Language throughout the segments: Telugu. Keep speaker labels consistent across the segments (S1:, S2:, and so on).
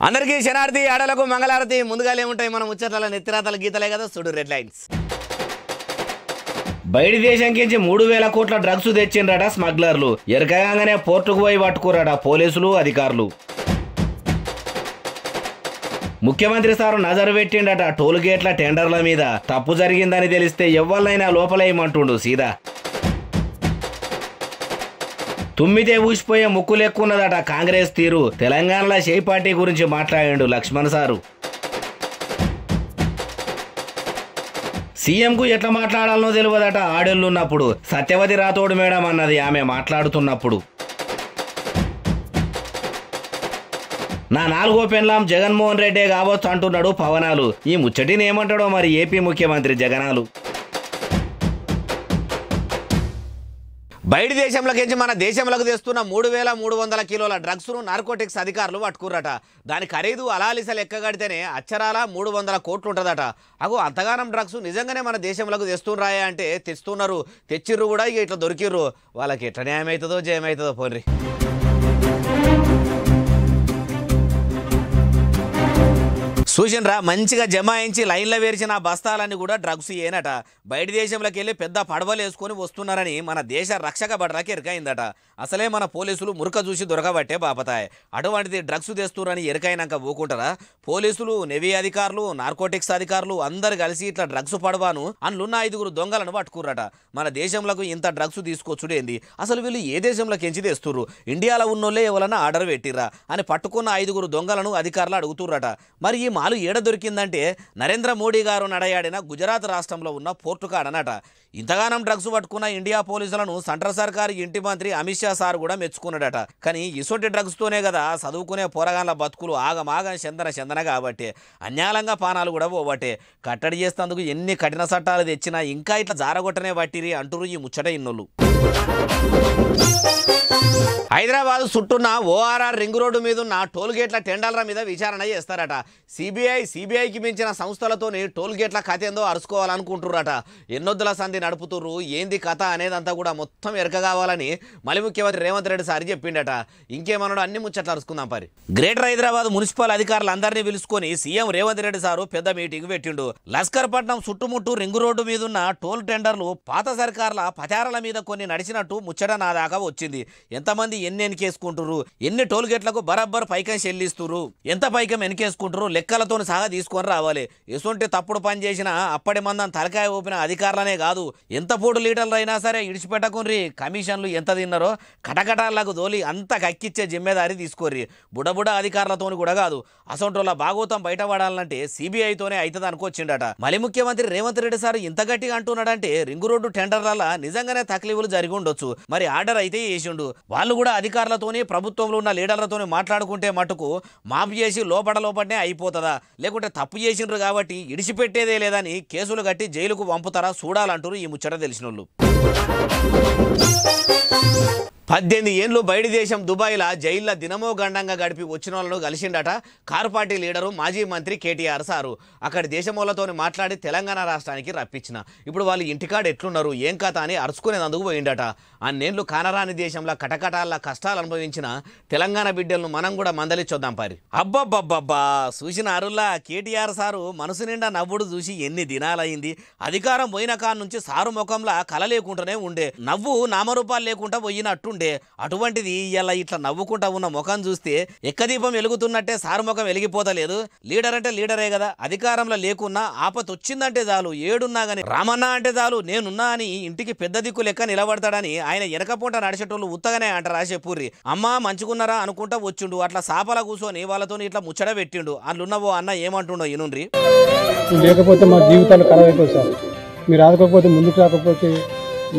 S1: అందరికీ శనార్థి ఆడలకు మంగళారతి. ముందుగానే ఉంటాయి మన ముచ్చట్ల నెత్తిరాతల గీతలే కదా, చూడు రెడ్ లైన్స్. బయటి దేశంకించి 3000 కోట్ల డ్రగ్స్ తెచ్చిండ్రట స్మగ్లర్లు. ఎరకగానే పోర్టుకు పోయి పట్టుకురాట పోలీసులు అధికారులు. ముఖ్యమంత్రి సారు నజరు పెట్టిండట టోల్ గేట్ల టెండర్ల మీద. తప్పు జరిగిందని తెలిస్తే ఎవ్వరైనా లోపలేయమంటుండు సీదా. తుమ్మితే ఊసిపోయే ముక్కు లెక్కున్నదట కాంగ్రెస్ తీరు. తెలంగాణలో షై పార్టీ గురించి మాట్లాడిండు లక్ష్మణ్ సారు. సీఎంకు ఎట్లా మాట్లాడాలనో తెలియదట ఆడెళ్ళున్నప్పుడు. సత్యవతి రాథోడ్ మేడం అన్నది ఆమె మాట్లాడుతున్నప్పుడు. నా 4వ పెన్లాం జగన్మోహన్ రెడ్డే కావచ్చు అంటున్నాడు పవనాలు. ఈ ముచ్చటిని ఏమంటాడో మరి ఏపీ ముఖ్యమంత్రి జగనాలు. బయటి దేశంలోకించి మన దేశంలోకి తెస్తున్న 3300 కిలోల డ్రగ్స్ను నార్కోటిక్స్ అధికారులు పట్టుకుర్రట. దాని ఖరీదు అలాలిస లెక్క కడితేనే అచ్చరాల 300 కోట్లు ఉంటుందట. అగో అంతగానం డ్రగ్స్ నిజంగానే మన దేశంలోకి తెస్తున్నాయా అంటే తెస్తున్నారు, తెచ్చిర్రు కూడా. ఇక ఇట్లా దొరికిర్రు. వాళ్ళకి ఎట్లా న్యాయం అవుతుందో జయమవుతుందో పోన్రి. చూసినరా, మంచిగా జమాయించి లైన్లో వేర్చిన బస్తాలన్నీ కూడా డ్రగ్స్ ఏనట. బయట దేశంలోకి వెళ్ళి పెద్ద పడవలు వేసుకొని వస్తున్నారని మన దేశ రక్షక భద్రతకి ఎరకైందట. అసలే మన పోలీసులు మురక చూసి దొరకబట్టే బాపతాయి. అటువంటిది డ్రగ్స్ తెస్తున్నారని ఎరకైనాక ఊకుంటారా? పోలీసులు, నెవీ అధికారులు, నార్కోటిక్స్ అధికారులు అందరు కలిసి ఇట్లా డ్రగ్స్ పడవాను అందులున్న 5 దొంగలను పట్టుకుర్రట. మన దేశంలోకి ఇంత డ్రగ్స్ తీసుకొచ్చుడేంది? అసలు వీళ్ళు ఏ దేశంలోకి ఎంచి తెస్తుర్రు? ఇండియాలో ఉన్నోళ్ళే ఎవరన్నా ఆర్డర్ పెట్టిర్రా అని పట్టుకున్న 5 దొంగలను అధికారులు అడుగుతుర్రట. మరి ఈ మాలు ఏడ దొరికిందంటే నరేంద్ర మోడీ గారు నడయాడిన గుజరాత్ రాష్ట్రంలో ఉన్న పోర్టు కాడనట. ఇంతగానం డ్రగ్స్ పట్టుకున్న ఇండియా పోలీసులను సెంట్రల్ సర్కారు ఇంటి మంత్రి అమిత్ షా సార్ కూడా మెచ్చుకున్నాడట. కానీ ఇసొంటి డ్రగ్స్తోనే కదా చదువుకునే పోరగాన్ల బతుకులు ఆగమాగం చందన కాబట్టి అన్యాలంగా పానాలు కూడా పోవట్టే. కట్టడి చేసేందుకు ఎన్ని కఠిన చట్టాలు తెచ్చినా ఇంకా ఇట్లా జారగొట్టనే పట్టిరి అంటురు ఈ ముచ్చట ఇన్నోళ్ళు. హైదరాబాద్ చుట్టూన్న ఓఆర్ఆర్ రింగ్ రోడ్డు మీద ఉన్న టోల్ గేట్ల టెండర్ల మీద విచారణ చేస్తారట. సిబిఐకి మించిన సంస్థలతోని టోల్ గేట్ల కథ ఏందో అరుచుకోవాలనుకుంటున్నారట. ఎన్నొద్దుల సంధి నడుపుతుర్రు, ఏంది కథ అనేదంతా కూడా మొత్తం ఎరక కావాలని మళ్ళీ ముఖ్యమంత్రి రేవంత్ రెడ్డి సార్ చెప్పిండట. ఇంకేమన్నాడు అన్ని ముచ్చట్లు అరుచుకుందాం పరి. గ్రేటర్ హైదరాబాద్ మున్సిపల్ అధికారులందరినీ పిలుచుకొని సీఎం రేవంత్ రెడ్డి సారు పెద్ద మీటింగ్ పెట్టిండు. లస్కర్ పట్నం చుట్టుముట్టు రింగ్ రోడ్డు మీద ఉన్న టోల్ టెండర్లు పాత సర్కార్ల పచారాల మీద కొన్ని నడిచినట్టు ముచ్చట నా దాకా వచ్చింది. ఎంతమంది ఎన్ని ఎనికేసుకుంటురు, ఎన్ని టోల్ గేట్లకు బరాబర్ పైకం చెల్లిస్తురు, ఎంత పైకం ఎనికేసుకుంటారు లెక్కలతో సహా తీసుకొని రావాలి. ఎసుంటి తప్పుడు పని చేసిన అప్పటి మందం తలకాయ ఊపిన అధికారులనే కాదు, ఎంత పోటు లీటర్లు అయినా సరే ఇడిచిపెట్టకుర్రి. కమిషన్లు ఎంత తిన్నారో కటకటాలకు దోలి అంత కక్కిచ్చే జిమ్మేదారి తీసుకోర్రి. బుడబుడ అధికారులతో కూడా కాదు. అసొంటోళ్ళ భాగోతం బయటపడాలంటే సిబిఐతోనే అవుతుంది అనుకొచ్చిండట. మళ్ళీ ముఖ్యమంత్రి రేవంత్ రెడ్డి సార్ ఇంత గట్టిగా అంటున్నాడంటే రింగు రోడ్డు టెండర్ల నిజంగానే తక్లీఫులు జరిగి ఉండొచ్చు. మరి ఆర్డర్ అయితే చేసిండు. వాళ్ళు కూడా అధికారులతోని ప్రభుత్వంలో ఉన్న లీడర్లతోని మాట్లాడుకుంటే మటుకు మాఫ్ చేసి లోపటనే అయిపోతుందా, లేకుంటే తప్పు చేసిండ్రు కాబట్టి ఇడిచిపెట్టేదే లేదని కేసులు కట్టి జైలుకు పంపుతారా చూడాలంటారు ఈ ముచ్చట తెలిసినోళ్ళు. 18 ఏళ్ళు బయటి దేశం దుబాయ్లా జైల్లో దినమో గండంగా గడిపి వచ్చిన వాళ్ళను కలిసిండట కారు పార్టీ లీడరు మాజీ మంత్రి కేటీఆర్ సారు. అక్కడి దేశమూలతో మాట్లాడి తెలంగాణ రాష్ట్రానికి రప్పించిన. ఇప్పుడు వాళ్ళు ఇంటికాడ ఎట్లున్నారు ఏం కథ అని అరుచుకునేందుకు పోయిండట. అన్నేళ్ళు కానరాని దేశంలో కటకటాల కష్టాలు అనుభవించిన తెలంగాణ బిడ్డలను మనం కూడా మందలిచ్చొద్దాం పారి. అబ్బబ్బబ్బబ్బా, చూసిన అరుల్లా కేటీఆర్ సారు మనసు నిండా నవ్వుడు చూసి ఎన్ని దినాలైంది. అధికారం పోయిన కాడ నుంచి సారు ముఖంలా కల లేకుండానే ఉండే, నవ్వు నామరూపాలు లేకుండా పోయినట్టు. అటువంటిది ఇలా ఇట్లా నవ్వుకుంటా ఉన్న ముఖం చూస్తే ఎక్కదీపం వెలుగుతున్నట్టే సారు ముఖం వెలిగిపోతలేదు. లీడర్ అంటే లీడరే కదా, అధికారంలో లేకున్నా ఆపత వచ్చిందంటే చాలు, ఏడున్నా గాని రామన్నా అంటే చాలు నేనున్నా అని ఇంటికి పెద్ద దిక్కు లెక్క నిలబడతాడని ఆయన వెనకపూట నడిచేటోళ్ళు ఉత్తగానే అంటారా చెప్పుర్రి. అమ్మా మంచుకున్నారా అనుకుంటా వచ్చిండు. అట్లా సాపలా కూర్చొని వాళ్ళతో ఇట్లా ముచ్చట పెట్టిండు. అందులున్నవో అన్న ఏమంటుండో ఇనుండ్రి.
S2: లేకపోతే మా జీవితాలు ఖరాబ్ అయిపోయి సార్, మీరు ఆదుకోకపోతే ముందుకు రాకపోతే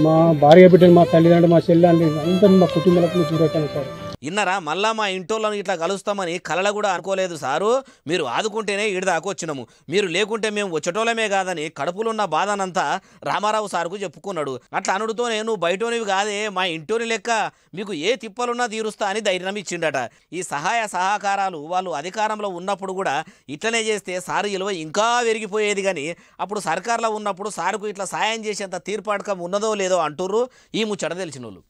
S2: మా భార్య బిడ్డలు, మా తల్లిదండ్రులు, మా చెల్లి అందరినీ మా కుటుంబాలకు చూడటాను సార్.
S1: ఇన్నరా మళ్ళా మా ఇంటోళ్ళను ఇట్లా కలుస్తామని కలల కూడా అనుకోలేదు సారు. మీరు ఆదుకుంటేనే ఈడదాకా వచ్చినాము, మీరు లేకుంటే మేము వచ్చేటోళ్ళమే కాదని కడుపులున్న బాధనంతా రామారావు సార్కు చెప్పుకున్నాడు. అట్లా అనుడుతోనే నువ్వు బయటోనివి కాదే, మా ఇంటోని లెక్క మీకు ఏ తిప్పలున్నా తీరుస్తా అని ధైర్యం ఇచ్చిండట. ఈ సహాయ సహకారాలు వాళ్ళు అధికారంలో ఉన్నప్పుడు కూడా ఇట్లనే చేస్తే సారు విలువ ఇంకా పెరిగిపోయేది. కానీ అప్పుడు సర్కార్లో ఉన్నప్పుడు సారుకు ఇట్లా సాయం చేసేంత తీర్పాటకం ఉన్నదో లేదో అంటుర్రు ఈ ముచ్చట తెలిసిన వాళ్ళు.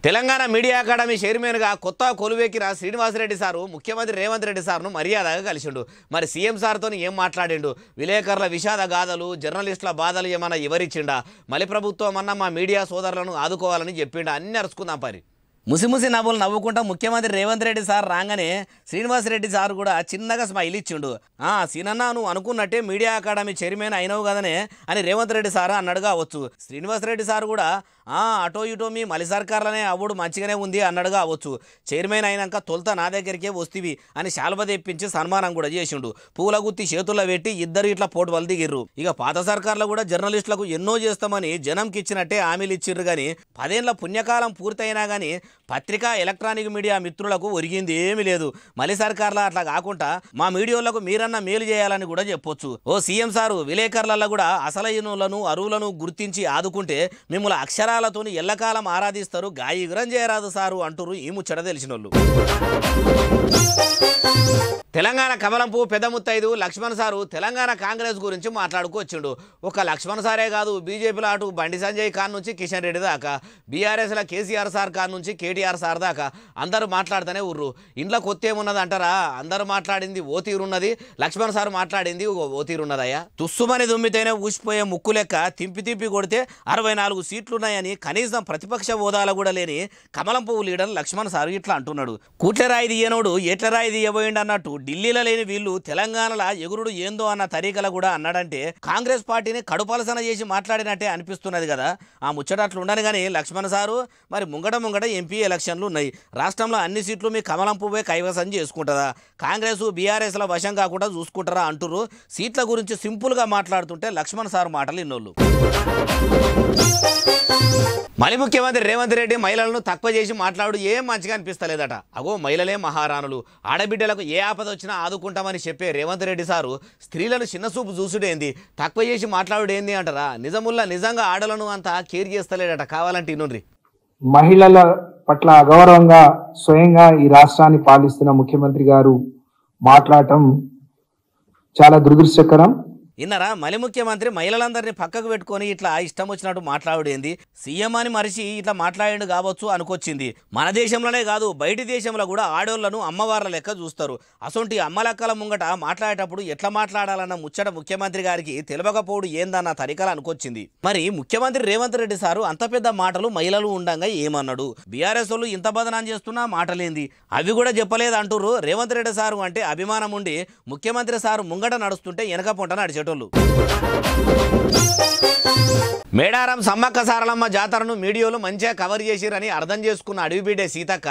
S1: తెలంగాణ మీడియా అకాడమీ చైర్మన్గా కొత్త కొలువెక్కిన శ్రీనివాసరెడ్డి సారు ముఖ్యమంత్రి రేవంత్ రెడ్డి సార్ను మర్యాదగా కలిసిండు. మరి సీఎం సార్తో ఏం మాట్లాడిండు? విలేకరుల విషాద గాథలు, జర్నలిస్టుల బాధలు ఏమన్నా వివరించిండా? మళ్ళీ ప్రభుత్వం అన్న మా మీడియా సోదరులను ఆదుకోవాలని చెప్పిండా? అన్ని అరుచుకుందాం పరి. ముసిముసి నవ్వులు నవ్వుకుంటా ముఖ్యమంత్రి రేవంత్ రెడ్డి సార్ రాగానే శ్రీనివాసరెడ్డి సార్ కూడా చిన్నగా స్మైల్ ఇచ్చిండు. సీనన్నా నువ్వు అనుకున్నట్టే మీడియా అకాడమీ చైర్మన్ అయినవు కదనే అని రేవంత్ రెడ్డి సార్ అన్నాడు కావచ్చు. శ్రీనివాసరెడ్డి సార్ కూడా అటో ఇటో మీ మలి సర్కార్లనే అవ్వడు మంచిగానే ఉంది అన్నాడు కావచ్చు. చైర్మన్ అయినాక తొలుత నా దగ్గరికే వస్తీవి అని శాల్వ తెప్పించి సన్మానం కూడా చేసిండు. పూల గుత్తి చేతుల్లో పెట్టి ఇద్దరు ఇట్లా పోటు వలు దిగిర్రు. ఇక పాత సర్కార్లో కూడా జర్నలిస్టులకు ఎన్నో చేస్తామని జనంకి ఇచ్చినట్టే హామీలు ఇచ్చిర్రు. కానీ 10 ఏళ్ల పుణ్యకాలం పూర్తయినా కానీ పత్రికా ఎలక్ట్రానిక్ మీడియా మిత్రులకు ఒరిగింది ఏమీ లేదు. మలి సర్కార్లో అట్లా కాకుండా మా మీడియాలకు మీరన్నా మేలు చేయాలని కూడా చెప్పొచ్చు. ఓ సీఎం సారు విలేకరులలో కూడా అసలైనలను అరువులను గుర్తించి ఆదుకుంటే మిమ్మల్ని అక్షరాలతోని ఎల్లకాలం ఆరాధిస్తారు, గాయగురం చేయరాదు సారు అంటారు ఈ ముచ్చట తెలిసినోళ్ళు. తెలంగాణ కమలంపు పెద్ద ముత్తైదు లక్ష్మణ్ సారు తెలంగాణ కాంగ్రెస్ గురించి మాట్లాడుకొచ్చిండు. ఒక లక్ష్మణ్ సారే కాదు, బీజేపీలో అటు బండి సంజయ్ ఖాన్ నుంచి కిషన్ రెడ్డి దాకా, బీఆర్ఎస్లో కేసీఆర్ సార్ ఖాన్ నుంచి కేటీఆర్ సార్ దాకా అందరూ మాట్లాడుతూనే ఉర్రు. ఇంట్లో కొత్త ఏమున్నది అంటారా? అందరూ మాట్లాడింది ఓ తీరున్నది, లక్ష్మణ్ సార్ మాట్లాడింది ఓ తీరున్నదయ్యా. తుస్సుమని దుమ్మితేనే ఊసిపోయే ముక్కు లెక్క తింపి తింపి కొడితే 64 సీట్లున్నాయని కనీసం ప్రతిపక్ష హోదాలో కూడా లేని కమలం పువ్వు లీడర్ లక్ష్మణ్ సార్ ఇట్లా అంటున్నాడు. కూట్లరాయి తీయనోడు ఎట్లరాయి తీయబోయిండు అన్నట్టు ఢిల్లీలో లేని వీళ్ళు తెలంగాణలో ఎగురుడు ఏందో అన్న తరీకల కూడా అన్నాడంటే కాంగ్రెస్ పార్టీని కడుపలసన చేసి మాట్లాడినట్టే అనిపిస్తున్నది కదా. ఆ ముచ్చట అట్లా ఉండను కానీ లక్ష్మణ్ సారు మరి ముంగట ఎంపీ ఎలక్షన్లు ఉన్నాయి. రాష్ట్రంలో అన్ని సీట్లు మీ కమలం పువ్వే కైవసం చేసుకుంటుందా? కాంగ్రెస్ బీఆర్ఎస్ల వశం కాకుండా చూసుకుంటారా అంటురు. సీట్ల గురించి సింపుల్గా మాట్లాడుతుంటే లక్ష్మణ్ సార్ మాటలు ఇన్నోళ్ళు. మళ్ళీ ముఖ్యమంత్రి రేవంత్ రెడ్డి మహిళలను తక్కువ చేసి మాట్లాడు ఏం మంచిగా అనిపిస్తలేదట. అగో మహిళలే మహారాణులు, ఆడబిడ్డలకు ఏ ఆపద వచ్చినా ఆదుకుంటామని చెప్పే రేవంత్ రెడ్డి సారు స్త్రీలను చిన్నసూపు చూసుడేంది, తక్కువ చేసి మాట్లాడుడేంది అంటారా? నిజంగా ఆడలను అంత కేర్ చేస్తలేడట. కావాలంటే ఇనుండ్రి.
S3: మహిళల పట్ల అగౌరవంగా స్వయంగా ఈ రాష్ట్రాన్ని పాలిస్తున్న ముఖ్యమంత్రి గారు మాట్లాడటం చాలా దురదృష్టకరం.
S1: ఇన్నరా మళ్ళీ ముఖ్యమంత్రి మహిళలందరినీ పక్కకు పెట్టుకొని ఇట్లా ఇష్టం వచ్చినట్టు మాట్లాడేంది? సీఎం అని మరిచి ఇట్లా మాట్లాడిండు కావచ్చు అనుకొచ్చింది. మన దేశంలోనే కాదు బయటి దేశంలో కూడా ఆడోళ్లను అమ్మవార్ల లెక్క చూస్తారు. అసొంటి అమ్మలక్కల ముంగట మాట్లాడేటప్పుడు ఎట్లా మాట్లాడాలన్న ముచ్చట ముఖ్యమంత్రి గారికి తెలియకపోవడం ఏందన్న తరికలు అనుకొచ్చింది. మరి ముఖ్యమంత్రి రేవంత్ రెడ్డి సారు అంత పెద్ద మాటలు మహిళలు ఉండంగా ఏమన్నాడు? బీఆర్ఎస్ వాళ్ళు ఇంత బదనాం చేస్తున్నా మాటలేంది? అవి కూడా చెప్పలేదు అంటుర్రు. రేవంత్ రెడ్డి సారు అంటే అభిమానం ఉండి ముఖ్యమంత్రి సారు ముంగట నడుస్తుంటే వెనక పొంట నడిచాడు. మేడారం సమ్మక్క సారలమ్మ జాతరను మీడియాలో మంచిగా కవర్ చేసిరని అర్థం చేసుకున్న అడవిబిడ్డే సీతక్క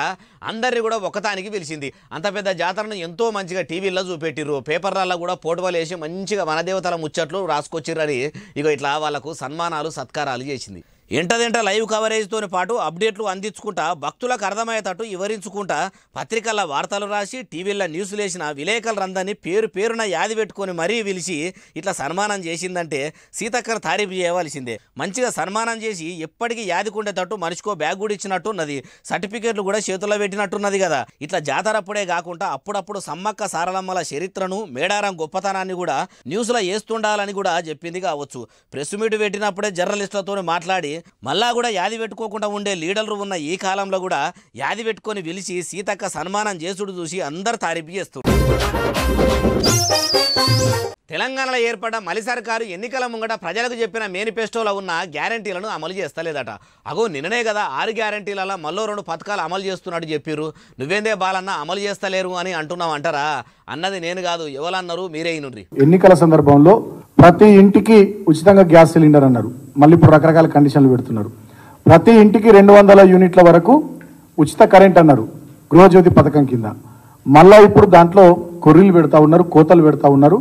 S1: అందరినీ కూడా ఒకతానికి పిలిచింది. అంత పెద్ద జాతరను ఎంతో మంచిగా టీవీల్లో చూపెట్టిర్రు, పేపర్లలో కూడా పోటువలు వేసి మంచిగా వనదేవతల ముచ్చట్లు రాసుకొచ్చిర్రని ఇక ఇట్లా వాళ్ళకు సన్మానాలు సత్కారాలు చేసింది. ఎంటదెంట లైవ్ కవరేజ్తో పాటు అప్డేట్లు అందించుకుంటా భక్తులకు అర్థమయ్యేటట్టు వివరించుకుంటా పత్రికల్లో వార్తలు రాసి టీవీల్లో న్యూస్లు వేసిన విలేకరులందరినీ పేరున యాది పెట్టుకొని మరీ పిలిచి ఇట్లా సన్మానం చేసిందంటే సీతక్కను తారీఫు చేయవలసిందే. మంచిగా సన్మానం చేసి ఎప్పటికీ యాదికుండేటట్టు మనిషికో బ్యాగ్ కూడా ఇచ్చినట్టున్నది, సర్టిఫికేట్లు కూడా చేతుల్లో పెట్టినట్టున్నది కదా. ఇట్లా జాతర అప్పుడే కాకుండా అప్పుడప్పుడు సమ్మక్క సారలమ్మల చరిత్రను మేడారం గొప్పతనాన్ని కూడా న్యూస్లో వేస్తుండాలని కూడా చెప్పింది కావచ్చు. ప్రెస్ మీట్ పెట్టినప్పుడే జర్నలిస్టులతో మాట్లాడి మళ్ళా కూడా యాది పెట్టుకోకుండా ఉండే లీడర్లు ఉన్న ఈ కాలంలో కూడా యాది పెట్టుకొని పిలిచి సీతక్క సన్మానం చేసుడు చూసి అందరు తారీఫు చేస్తారు. తెలంగాణలో ఏర్పడ్డ మలి సర్కారు ఎన్నికల ముంగట ప్రజలకు చెప్పిన మేనిఫెస్టోలో ఉన్న గ్యారంటీలను అమలు చేస్తలేదట. అగో నిన్ననే కదా 6 గ్యారంటీలలో మళ్ళీ 2 పథకాలు అమలు చేస్తున్నట్టు చెప్పిర్రు. నువ్వేందే బాలన్న అమలు చేస్తలేరు అని అంటున్నావు అంటారా? అన్నది నేను కాదు, ఎవరన్నారు మీరే ఇనుండ్రి.
S3: ఎన్నికల సందర్భంలో ప్రతి ఇంటికి ఉచితంగా గ్యాస్ సిలిండర్ అన్నారు. మళ్ళీ ఇప్పుడు రకరకాల కండిషన్లు పెడుతున్నారు. ప్రతి ఇంటికి 200 యూనిట్ల వరకు ఉచిత కరెంట్ అన్నారు గృహజ్యోతి పథకం కింద. మళ్ళా ఇప్పుడు దాంట్లో కొర్రీలు పెడతా ఉన్నారు, కోతలు పెడతా ఉన్నారు.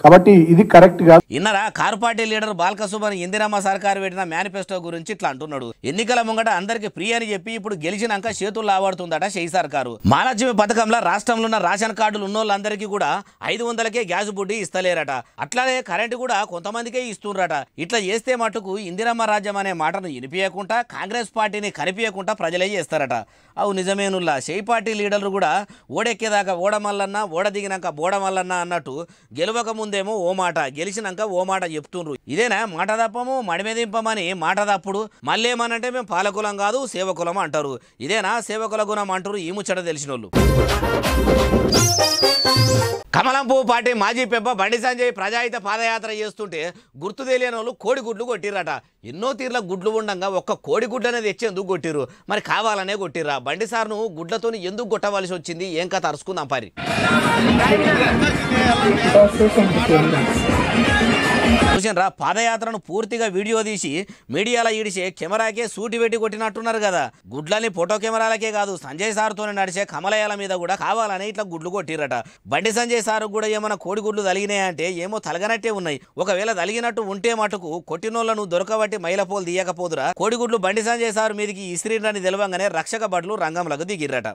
S3: కాబట్టి ఇది కరెక్ట్ కాదు.
S1: ఇన్నరా car party leader Balka Suman Indiramma సర్కారు పెట్టిన మేనిఫెస్టో గురించి ఇట్లా అంటున్నాడు. ఎన్నికల ముంగట అందరికి ఫ్రీ అని చెప్పి ఇప్పుడు గెలిచినాక చేతులు ఆవాడుతుందట షెయి సర్కారు. మహాలక్ష్మి పథకంలో రాష్ట్రంలో ఉన్న రేషన్ కార్డులు ఉన్నోళ్ళందరికీ కూడా 500కే గ్యాస్ బుడ్డి ఇస్తలేరట. అట్లానే కరెంటు కూడా కొంతమందికే ఇస్తుండ్రట. ఇట్లా చేస్తే మటుకు ఇందిరమ్మ రాజ్యం అనే మాటను వినిపించకుండా కాంగ్రెస్ పార్టీని కనిపించకుండా ప్రజలే చేస్తారట. అవు నిజమేనుల్లా షెయి పార్టీ లీడర్లు కూడా ఓడెక్కేదాకా ఓడమల్లన్నా ఓడ దిగినాక బోడమల్లన్నా అన్నట్టు గెలవక ముందేమో ఓ మాట గెలిచినాక ఓ మాట చెప్తుండ్రు. ఇదేనా మాట తప్పము మడిమేదింపమని మాట తప్పుడు మళ్ళేమనంటే మేము పాలకులం కాదు సేవకులం అంటారు. ఇదేనా సేవకుల గుణం అంటారు ఈ ముచ్చట తెలిసినోళ్ళు. కమలం పువ్వు పార్టీ మాజీ పెబ్బ బండి సంజయ్ ప్రజాహిత పాదయాత్ర చేస్తుంటే గుర్తు తెలియని వాళ్ళు కోడిగుడ్లు కొట్టిరట. ఎన్నో తీర్ల గుడ్లు ఉండగా ఒక్క కోడిగుడ్డు అనేది తెచ్చి ఎందుకు కొట్టిరు? మరి కావాలనే కొట్టిర్రా? బండి సార్ను గుడ్లతో ఎందుకు కొట్టవలసి వచ్చింది? ఏం కథ అరుచుకుందాం పరి. చూసినరా పాదయాత్రను పూర్తిగా వీడియో తీసి మీడియాలో ఈడిసే కెమెరాకే సూటి పెట్టి కొట్టినట్టున్నారు కదా. గుడ్లని ఫోటో కెమెరాలకే కాదు సంజయ్ సార్తోనే నడిచే కమలయాల మీద కూడా కావాలని ఇట్లా గుడ్లు కొట్టిరట. బండి సంజయ్ సార్ కూడా ఏమైనా కోడిగుడ్లు తలిగినాయంటే ఏమో తలగనట్టే ఉన్నాయి. ఒకవేళ తలిగినట్టు ఉంటే మటుకు కొట్టినోళ్లను దొరకబట్టి మైలపోలు తీయకపోదురా. కోడిగుడ్లు బండి సంజయ్ సార్ మీదికి ఇస్త్రీని తెలవంగానే రక్షక భటులు రంగంలోకి దిగిర్రట.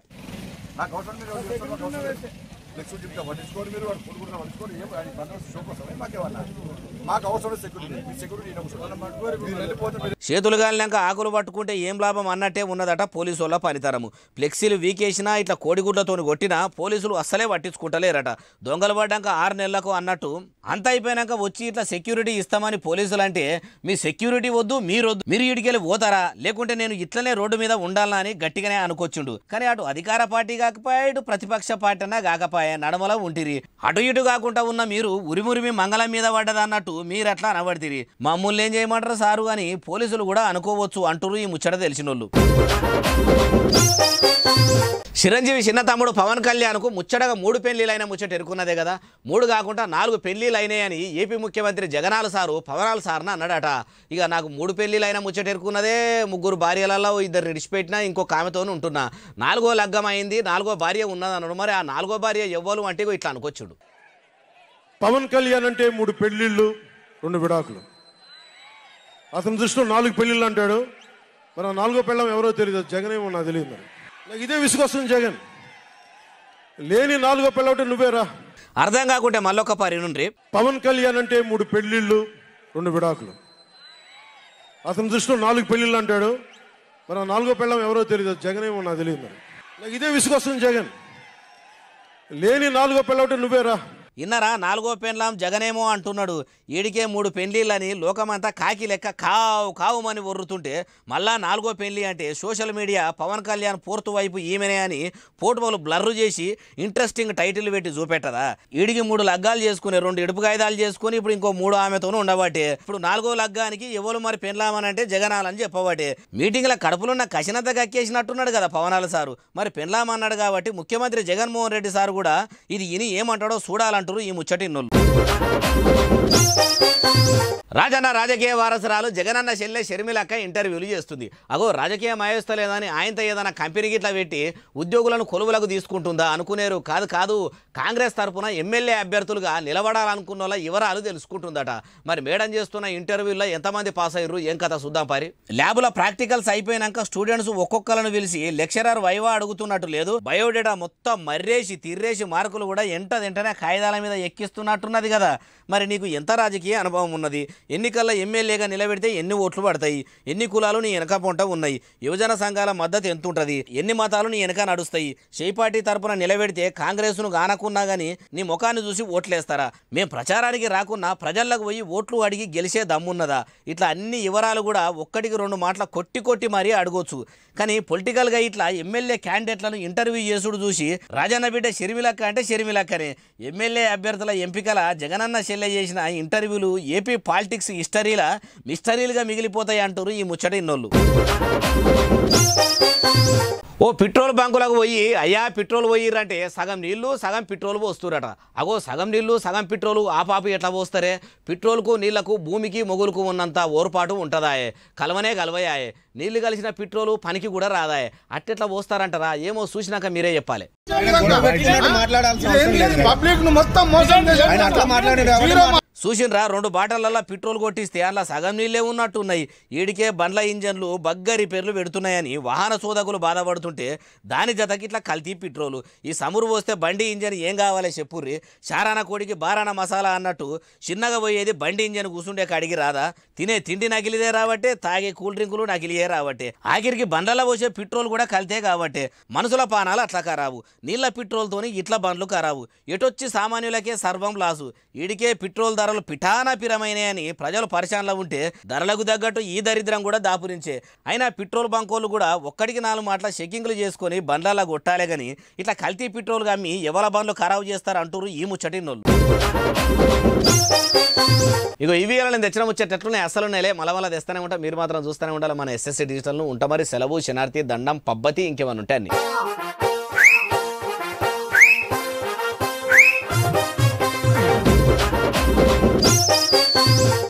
S1: చేతులు గాలినాక ఆకులు పట్టుకుంటే ఏం లాభం అన్నట్టే ఉన్నదట పోలీసు వాళ్ళ పనితరము. ఫ్లెక్సీలు వీకేసినా ఇట్లా కోడిగుడ్లతో కొట్టినా పోలీసులు అస్సలే పట్టించుకుంటలేరట. దొంగలు పడ్డాక 6 నెలలకు అన్నట్టు అంత అయిపోయినాక వచ్చి ఇట్లా సెక్యూరిటీ ఇస్తామని పోలీసులు అంటే మీ సెక్యూరిటీ వద్దు మీరు ఇడికెళ్ళి పోతారా లేకుంటే నేను ఇట్లనే రోడ్డు మీద ఉండాలా అని గట్టిగానే అనుకొచ్చిండు. కానీ అటు అధికార పార్టీ కాకపోయా ఇటు ప్రతిపక్ష పార్టీ అన్నా కాకపోయా నడమల ఉంటిరి. అటు ఇటు కాకుండా ఉన్న మీరు ఉరిమురిమి మంగళం మీద పడ్డదన్నట్టు మీరు అట్లా అనబడితిరి. మమ్మల్ని ఏం చేయమంటారు సారు అని పోలీసులు కూడా అనుకోవచ్చు అంటారు ఈ ముచ్చట తెలిసినోళ్ళు. చిరంజీవి చిన్న తమ్ముడు పవన్ కళ్యాణ్కు ముచ్చటగా 3 పెళ్లిలైన ముచ్చట ఎరుకున్నదే కదా. 3 కాకుండా 4 పెళ్లిలు అయినాయని ఏపీ ముఖ్యమంత్రి జగనాల్ సారు పవనాల్ సార్ని అన్నాడట. ఇక నాకు 3 పెళ్లిలైన ముచ్చట ఎరుకున్నదే. 3 భార్యలలో 2 విడిచిపెట్టినా ఇంకొక ఆమెతోనే ఉంటున్నా. 4వ లగ్గం అయింది 4వ భార్య ఉన్నదన్నాడు. మరి ఆ 4వ భార్య ఎవ్వరు అంటే ఇట్లా అనుకొచ్చుడు.
S4: పవన్ కళ్యాణ్ అంటే 3 పెళ్లిళ్ళు 2 విడాకులు. అతని దృష్టిలో 4 పెళ్లిళ్ళు అంటాడు. మరి ఆ 4వ పెళ్ళం ఎవరో తెలియదు. జగన్ ఏమో నాకు తెలియదు. మరి నాకు ఇదే విసుగొస్తుంది. జగన్ లేని 4వ పెళ్ళవుటే నువ్వేరా
S1: అర్థం కాకుంటే మళ్ళొక్క పరి నుండి.
S4: పవన్ కళ్యాణ్ అంటే 3 పెళ్లిళ్ళు 2 విడాకులు. అతని దృష్టిలో 4 పెళ్లిళ్ళు అంటాడు. మరి ఆ 4వ పెళ్ళం ఎవరో తెలియదు. జగన్ ఏమో నాకు తెలియదు. మరి నాకు ఇదే విసుగొస్తుంది. జగన్ లేని 4వ పెళ్ళవుటే నువ్వేరా.
S1: ఇన్నరా 4వ పెండ్లాం జగనేమో అంటున్నాడు. ఈడికే 3 పెళ్లిళ్ళని లోకమంతా కాకి లెక్క కావు కావుమని ఒర్రుతుంటే మళ్ళా 4వ పెళ్లి అంటే సోషల్ మీడియా పవన్ కళ్యాణ్ పూర్తి వైపు ఈమెనే అని ఫోటోలు బ్లర్రు చేసి ఇంట్రెస్టింగ్ టైటిల్ పెట్టి చూపెట్టదా. ఈడికి 3 లగ్గాలు చేసుకుని 2 ఇడుపు కాయిదాలు చేసుకుని ఇప్పుడు ఇంకో 3 ఆమెతోనూ ఉండబట్టే ఇప్పుడు 4వ లగ్గానికి ఎవరు మరి పెండ్లామనంటే జగనాలని చెప్పబట్టే. మీటింగ్ల కడుపులున్న కసినంత కక్కేసినట్టున్నాడు కదా పవనాల సారు. మరి పెండ్లామన్నాడు కాబట్టి ముఖ్యమంత్రి జగన్మోహన్ రెడ్డి సార్ కూడా ఇది ఇని ఏమంటాడో చూడాలంటారు ఈ ముచ్చటిన్నోళ్ళు. రాజన్న రాజకీయ వారసురాలు జగనన్న చెల్లె షర్మిలక్క ఇంటర్వ్యూలు చేస్తుంది. అగో రాజకీయ మాయోస్తలేదని ఆయనతో ఏదైనా కంపెనీకి ఇట్లా పెట్టి ఉద్యోగులను కొలువులకు తీసుకుంటుందా అనుకునేరు. కాదు కాంగ్రెస్ తరఫున ఎమ్మెల్యే అభ్యర్థులుగా నిలబడాలనుకున్న వాళ్ళ వివరాలు తెలుసుకుంటుందట. మరి మేడం చేస్తున్న ఇంటర్వ్యూల్లో ఎంతమంది పాస్ అయ్యారు ఏం కథ చూద్దాం పారి. ల్యాబ్లో ప్రాక్టికల్స్ అయిపోయినాక స్టూడెంట్స్ ఒక్కొక్కలను పిలిచి లెక్చరర్ వైవా అడుగుతున్నట్టు లేదు. బయోడేటా మొత్తం మర్రేసి తిర్రేసి మార్కులు కూడా వెంటనే కాగితాల మీద ఎక్కిస్తున్నట్టున్నది కదా. మరి నీకు ఎంత రాజకీయ అనుభవం ఉన్నది? ఎన్నికల్లో ఎమ్మెల్యేగా నిలబెడితే ఎన్ని ఓట్లు పడతాయి? ఎన్ని కులాలు నీ వెనక పొంట ఉన్నాయి? యువజన సంఘాల మద్దతు ఎంత ఉంటుంది? ఎన్ని మతాలు నీ వెనక నడుస్తాయి? షెయి పార్టీ తరపున నిలబెడితే కాంగ్రెస్ను గానకున్నా కానీ నీ ముఖాన్ని చూసి ఓట్లేస్తారా? మేము ప్రచారానికి రాకున్నా ప్రజలకు పోయి ఓట్లు అడిగి గెలిచే దమ్మున్నదా? ఇట్లా అన్ని వివరాలు కూడా ఒక్కటికి 2 మాటల కొట్టి మరీ అడగొచ్చు. కానీ పొలిటికల్గా ఇట్లా ఎమ్మెల్యే క్యాండిడేట్లను ఇంటర్వ్యూ చేసుడు చూసి రాజన్న బిడ్డ షర్మిలక్క అంటే షర్మిలక్కనే. ఎమ్మెల్యే అభ్యర్థుల ఎంపికల జగనన్న చెల్లె చేసిన ఇంటర్వ్యూలు ఏపీ పాలిటిక్స్ హిస్టరీలా మిస్టరీలుగా మిగిలిపోతాయి అంటారు ఈ ముచ్చట ఇన్నోళ్ళు. ఓ పెట్రోల్ బంకులకు పోయి అయ్యా పెట్రోల్ పోయిర్రంటే సగం నీళ్లు సగం పెట్రోల్ పోస్తురట. అగో సగం నీళ్లు సగం పెట్రోలు ఆపాపి ఎట్లా పోస్తారే? పెట్రోల్కు నీళ్లకు భూమికి మొగులకు ఉన్నంత ఓర్పాటు ఉంటుందాయే, కలవనే కలవయాయే. నీళ్లు కలిసిన పెట్రోలు పనికి కూడా రాదాయే. అట్టెట్లా పోస్తారంటారా? ఏమో చూసినాక మీరే చెప్పాలి. చూసిండ్రా 2 బాటలలో పెట్రోల్ కొట్టిస్తే అలా సగం నీళ్ళే ఉన్నట్టున్నాయి. ఈడికే బండ్ల ఇంజన్లు బగ్గ రిపేర్లు పెడుతున్నాయని వాహన శోధకులు బాధపడుతుంటే దాని జతకి ఇట్లా కల్తీ పెట్రోలు. ఈ సమురు పోస్తే బండి ఇంజన్ ఏం కావాలి చెప్పుర్రి? చారాన కోడికి బారాన మసాలా అన్నట్టు చిన్నగా పోయేది బండి ఇంజన్ కూర్చుండే కాడికి రాదా? తినే తిండి నకిలిదే రాబట్టే, తాగే కూల్ డ్రింకులు నకిలియే రాబట్టే, ఆఖరికి బండ్లలో పోసే పెట్రోల్ కూడా కల్తే కాబట్టే మనుషుల పానాలు అట్లా ఖరాబు. నీళ్ళ పెట్రోల్తోని ఇట్లా బండ్లు ఖరాబు. ఎటొచ్చి సామాన్యులకే సర్వం లాసు. ఈడికే పెట్రోల్ ధరలు పిఠానా పిరమైనాయని ప్రజలు పరిశానలో ఉంటే ధరలకు తగ్గట్టు ఈ దరిద్రం కూడా దాపురించే. అయినా పెట్రోల్ బంకోళ్ళు కూడా ఒక్కడికి 4 మాటల చెక్కింగ్లు చేసుకొని బండ్లలో కొట్టాలే గాని ఇట్లా కల్తీ పెట్రోల్ గమ్మి ఎవరి బండ్లు ఖరాబు చేస్తారు అంటారు ఈ ముచ్చటినోళ్ళు. ఇగో ఇవి నేను తెచ్చిన ముచ్చట్లనే అసలు నెలే మళ్ళీ తెస్తూనే ఉంటా. మీరు మాత్రం చూస్తూనే ఉండాలి మన SSC డిజిటల్ను. ఉంటా మరి సెలవు, శనార్థి, దండం, పబ్బతి ఇంకేమన్నా ఉంటాయి అన్ని.